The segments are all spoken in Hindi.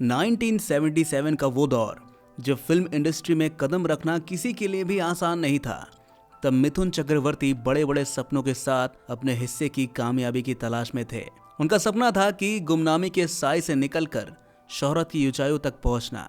1977 का वो दौर जब फिल्म इंडस्ट्री में कदम रखना किसी के लिए भी आसान नहीं था। तब मिथुन चक्रवर्ती बड़े बड़े सपनों के साथ अपने हिस्से की कामयाबी की तलाश में थे। उनका सपना था कि गुमनामी के साए से निकलकर शोहरत की ऊंचाइयों तक पहुंचना।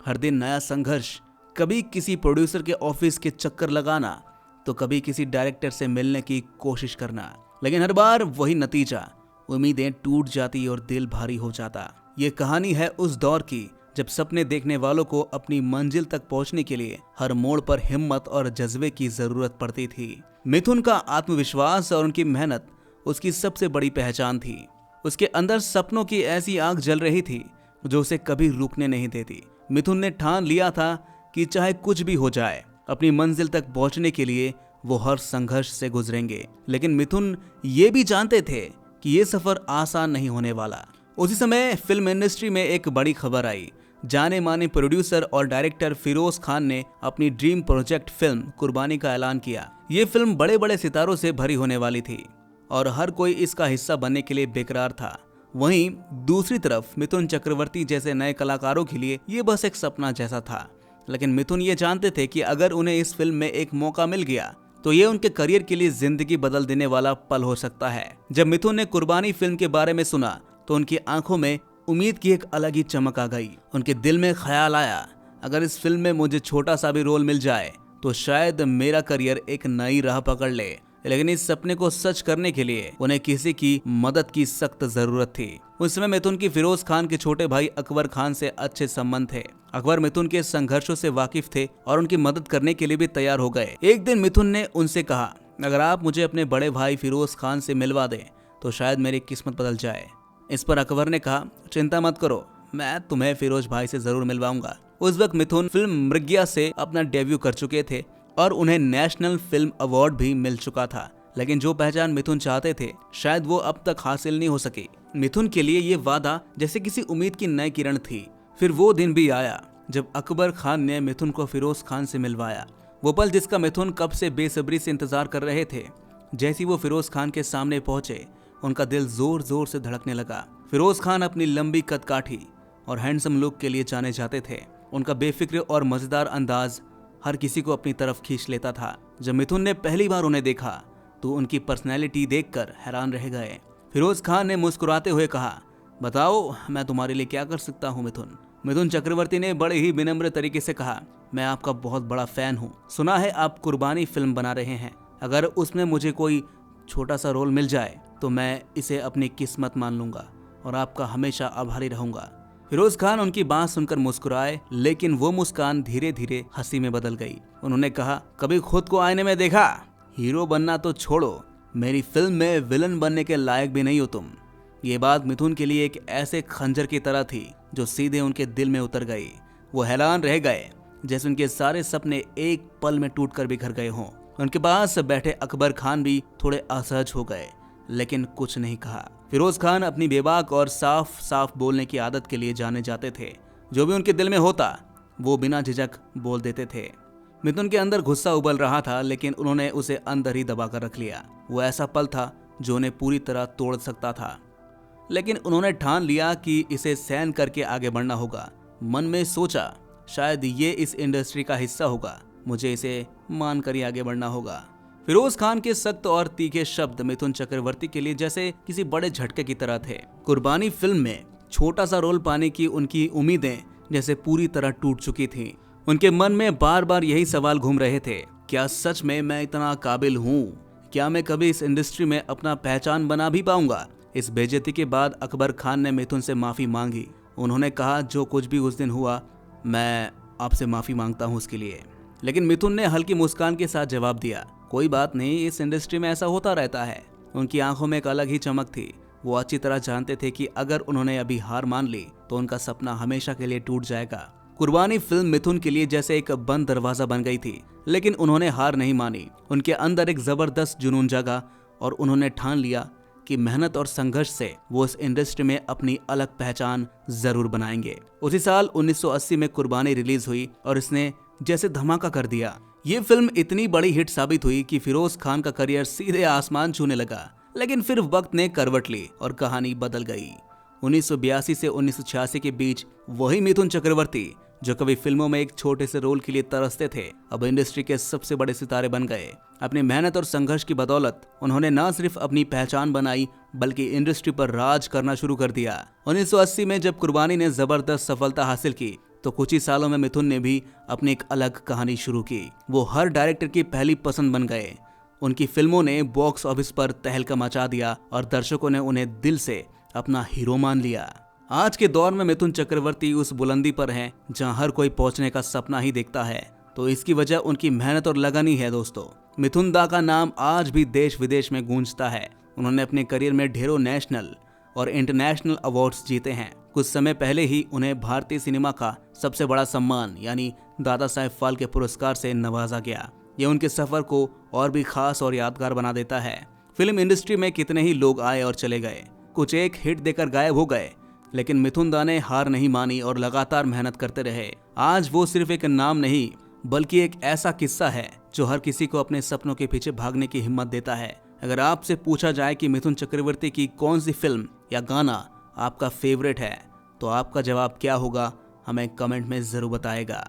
हर दिन नया संघर्ष, कभी किसी प्रोड्यूसर के ऑफिस के चक्कर लगाना तो कभी किसी डायरेक्टर से मिलने की कोशिश करना, लेकिन हर बार वही नतीजा, उम्मीदें टूट जाती और दिल भारी हो जाता। ये कहानी है उस दौर की जब सपने देखने वालों को अपनी मंजिल तक पहुंचने के लिए हर मोड़ पर हिम्मत और जज्बे की जरूरत पड़ती थी। मिथुन का आत्मविश्वास और उनकी मेहनत उसकी सबसे बड़ी पहचान थी। उसके अंदर सपनों की ऐसी आग जल रही थी जो उसे कभी रुकने नहीं देती। मिथुन ने ठान लिया था कि चाहे कुछ भी हो जाए, अपनी मंजिल तक पहुंचने के लिए वो हर संघर्ष से गुजरेंगे। लेकिन मिथुन ये भी जानते थे कि ये सफर आसान नहीं होने वाला। उसी समय फिल्म इंडस्ट्री में एक बड़ी खबर आई। जाने माने प्रोड्यूसर और डायरेक्टर फिरोज खान ने अपनी ड्रीम प्रोजेक्ट फिल्म कुर्बानी का ऐलान किया। ये फिल्म बड़े बड़े सितारों से भरी होने वाली थी और हर कोई इसका हिस्सा बनने के लिए बेकरार था। वहीं दूसरी तरफ मिथुन चक्रवर्ती जैसे नए कलाकारों के लिए ये बस एक सपना जैसा था। लेकिन मिथुन ये जानते थे कि अगर उन्हें इस फिल्म में एक मौका मिल गया तो ये उनके करियर के लिए जिंदगी बदल देने वाला पल हो सकता है। जब मिथुन ने कुर्बानी फिल्म के बारे में सुना तो उनकी आंखों में उम्मीद की एक अलग ही चमक आ गई। उनके दिल में ख्याल आया, अगर इस फिल्म में मुझे छोटा सा भी रोल मिल जाए तो शायद मेरा करियर एक नई राह पकड़ ले। लेकिन इस सपने को सच करने के लिए उन्हें किसी की मदद की सख्त जरूरत थी। उस समय मिथुन की फिरोज खान के छोटे भाई अकबर खान से अच्छे संबंध थे। अकबर मिथुन के संघर्षों से वाकिफ थे और उनकी मदद करने के लिए भी तैयार हो गए। एक दिन मिथुन ने उनसे कहा, अगर आप मुझे अपने बड़े भाई फिरोज खान से मिलवा दें तो शायद मेरी किस्मत बदल जाए। इस पर अकबर ने कहा, चिंता मत करो, मैं तुम्हें फिरोज भाई से जरूर मिलवाऊंगा। उस वक्त मिथुन फिल्म मृग्या से अपना डेब्यू कर चुके थे और उन्हें नेशनल फिल्म अवार्ड भी मिल चुका था। लेकिन जो पहचान मिथुन चाहते थे शायद वो अब तक हासिल नहीं हो सकी। मिथुन के लिए ये वादा जैसे किसी उम्मीद की नई किरण थी। फिर वो दिन भी आया जब अकबर खान ने मिथुन को फिरोज खान से मिलवाया। वो पल जिसका मिथुन कब से बेसब्री से इंतजार कर रहे थे। जैसे वो फिरोज खान के सामने पहुंचे, उनका दिल जोर जोर से धड़कने लगा। फिरोज खान अपनी लंबी कदकाठी और हैंडसम लुक के लिए जाने जाते थे। उनका बेफिक्र और मजेदार अंदाज हर किसी को अपनी तरफ खींच लेता था। जब मिथुन ने पहली बार उन्हें देखा तो उनकी पर्सनैलिटी देखकर हैरान रह गए। फिरोज खान ने मुस्कुराते हुए कहा, बताओ मैं तुम्हारे लिए क्या कर सकता हूँ मिथुन। मिथुन चक्रवर्ती ने बड़े ही विनम्र तरीके से कहा, मैं आपका बहुत बड़ा फैन हूँ। सुना है आप कुर्बानी फिल्म बना रहे हैं, अगर उसमें मुझे कोई छोटा सा रोल मिल जाए तो मैं इसे अपनी किस्मत मान लूंगा और आपका हमेशा आभारी रहूंगा। फिरोज खान उनकी बात सुनकर मुस्कुराए, लेकिन वो मुस्कान धीरे धीरे हंसी में बदल गई। उन्होंने कहा, कभी खुद को आईने में देखा? हीरो बनना तो छोड़ो, मेरी फिल्म में विलन बनने के लायक भी नहीं हो तुम। ये बात मिथुन के लिए एक ऐसे खंजर की तरह थी जो सीधे उनके दिल में उतर गई। वो हैरान रह गए, जैसे उनके सारे सपने एक पल में टूट कर बिखर गए हों। उनके पास बैठे अकबर खान भी थोड़े असहज हो गए, लेकिन कुछ नहीं कहा। फिरोज खान अपनी बेबाक और साफ साफ बोलने की आदत के लिए जाने जाते थे। जो भी उनके दिल में होता वो बिना झिझक बोल देते थे। मिथुन के अंदर गुस्सा उबल रहा था, लेकिन उन्होंने उसे अंदर ही दबा कर रख लिया। वो ऐसा पल था जो उन्हें पूरी तरह तोड़ सकता था, लेकिन उन्होंने ठान लिया कि इसे सहन करके आगे बढ़ना होगा। मन में सोचा, शायद ये इस इंडस्ट्री का हिस्सा होगा, मुझे इसे मान कर ही आगे बढ़ना होगा। फिरोज खान के सख्त और तीखे शब्द मिथुन चक्रवर्ती के लिए जैसे किसी बड़े झटके की तरह थे। कुर्बानी फिल्म में छोटा सा रोल पाने की उनकी उम्मीदें जैसे पूरी तरह टूट चुकी थीं। उनके मन में बार बार यही सवाल घूम रहे थे, क्या सच में मैं इतना काबिल हूँ? क्या मैं कभी इस इंडस्ट्री में अपना पहचान बना भी पाऊंगा? इस बेइज्जती के बाद अकबर खान ने मिथुन से माफी मांगी। उन्होंने कहा, जो कुछ भी उस दिन हुआ मैं आपसे माफी मांगता हूँ उसके लिए। लेकिन मिथुन ने हल्की मुस्कान के साथ जवाब दिया, कोई बात नहीं, इस इंडस्ट्री में ऐसा होता रहता है। उनकी आंखों में एक अलग ही चमक थी। वो अच्छी तरह जानते थे कि अगर उन्होंने अभी हार मान ली तो उनका सपना हमेशा के लिए टूट जाएगा। कुर्बानी फिल्म मिथुन के लिए जैसे एक बंद दरवाजा बन गई थी, लेकिन उन्होंने हार नहीं मानी। उनके अंदर एक जबरदस्त जुनून जगा और उन्होंने ठान लिया कि मेहनत और संघर्ष से वो इस इंडस्ट्री में अपनी अलग पहचान जरूर बनाएंगे। उसी साल 1980 में कुर्बानी रिलीज हुई और इसने जैसे धमाका कर दिया। ये फिल्म इतनी बड़ी हिट साबित हुई कि फिरोज खान का करियर सीधे आसमान छूने लगा। लेकिन फिर वक्त ने करवट ली और कहानी बदल गई। 1982 से 1986 के बीच वही मिथुन चक्रवर्ती जो कभी फिल्मों में एक छोटे से रोल के लिए तरसते थे, अब इंडस्ट्री के सबसे बड़े सितारे बन गए। अपनी मेहनत और संघर्ष की बदौलत उन्होंने न सिर्फ अपनी पहचान बनाई बल्कि इंडस्ट्री पर राज करना शुरू कर दिया। 1980 में जब कुर्बानी ने जबरदस्त सफलता हासिल की तो कुछ ही सालों में मिथुन ने भी अपनी एक अलग कहानी शुरू की। वो हर डायरेक्टर की पहली पसंद बन गए। उनकी फिल्मों ने बॉक्स ऑफिस पर तहलका मचा दिया और दर्शकों ने उन्हें दिल से अपना हीरो मान लिया। आज के दौर में मिथुन चक्रवर्ती उस बुलंदी पर हैं जहां हर कोई पहुंचने का सपना ही देखता है, तो इसकी वजह उनकी मेहनत और लगन ही है दोस्तों। मिथुन दा का नाम आज भी देश विदेश में गूंजता है। उन्होंने अपने करियर में ढेरों नेशनल और इंटरनेशनल अवार्ड्स जीते हैं। कुछ समय पहले ही उन्हें भारतीय सिनेमा का सबसे बड़ा सम्मान यानी दादा साहेब फाल्के पुरस्कार से नवाजा गया। ये उनके सफर को और भी खास और यादगार बना देता है। फिल्म इंडस्ट्री में कितने ही लोग आए और चले गए, कुछ एक हिट देकर गायब हो गए, लेकिन मिथुन दा ने हार नहीं मानी और लगातार मेहनत करते रहे। आज वो सिर्फ एक नाम नहीं बल्कि एक ऐसा किस्सा है जो हर किसी को अपने सपनों के पीछे भागने की हिम्मत देता है। अगर आपसे पूछा जाए कि मिथुन चक्रवर्ती की कौन सी फिल्म या गाना आपका फेवरेट है तो आपका जवाब क्या होगा, हमें कमेंट में जरूर बताएगा।